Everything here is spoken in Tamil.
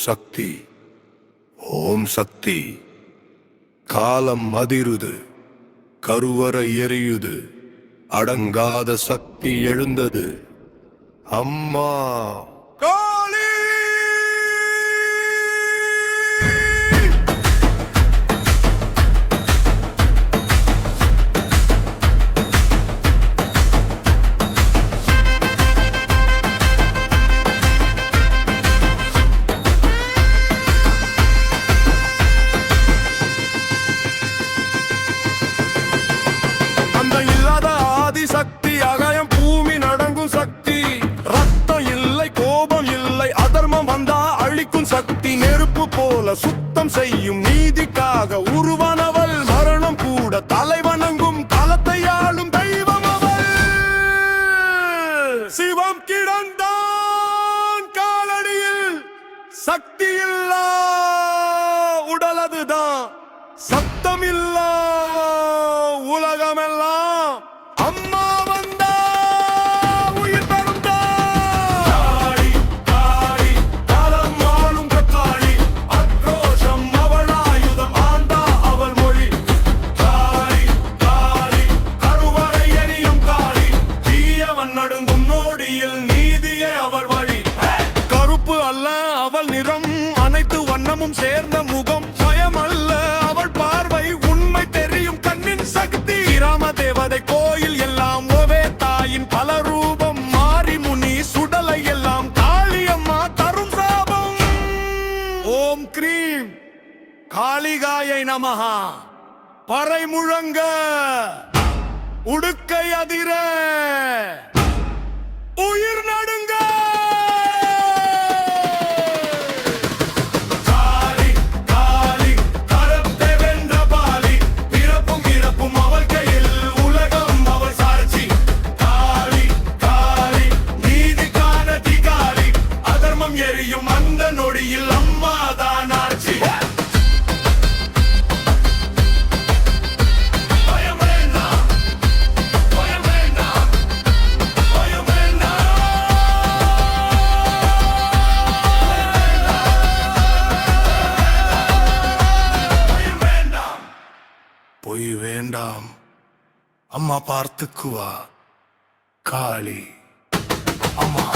சக்தி. ஓம் சக்தி. காலம் அதிருது, கருவறை எரியுது, அடங்காத சக்தி எழுந்தது. அம்மா காளி! சக்தி அகயம் பூமி நடங்கும் சக்தி. ரத்தம் இல்லை, கோபம் இல்லை, அதர்மம் வந்தா அழிக்கும் சக்தி. நெருப்பு போல சுத்தம் செய்யும் நீதிக்காக உருவானவள். மரணம் கூட தலைவணங்கும் காலத்தை ஆளும் தெய்வம் அவள். சிவம் கிடந்தான் காலடியில், சக்தி இல்லா உடலதுதான். சத்தம் இல்லா உலகமெல்லாம் அம்மா வந்தா உயிர் தருந்தா. காளி காளி காலம் ஆளும் காளி. ஆக்ரோஷம் அவள் ஆயுதம், ஆண்டா அவள் மொழி. காளி காளி கருவறை எரியும் காளி. தீயவன் நடுங்கும் நோடியில் நீதியே அவள் வழி. கருப்பு அல்ல அவள் நிறம், அனைத்து வண்ணமும் சேர்ந்த முகம். பயம் அல்ல அவள் பார்வை, உண்மை தெரியும் கண்ணின் சக்தி. கிராம தேவதை கோயில் எல்லாம் ஒரே தாயின் பல ரூபம். மாறி முனி சுடலை எல்லாம் காளியம்மா தரும் சாபம். ஓம் கிரீம் காளிகாயை நமஹா. பறை முழங்க, உடுக்கை அதிர, உயிர் நடுங்க. எரியும் அந்த நொடியில் அம்மாதான் ஆட்சி. பயம் வேண்டாம், பயம் வேண்டாம், பயம் வேண்டாம். பயம் வேண்டாம், பொய் வேண்டாம், அம்மா பார்த்துக்குவா. காளி அம்மா.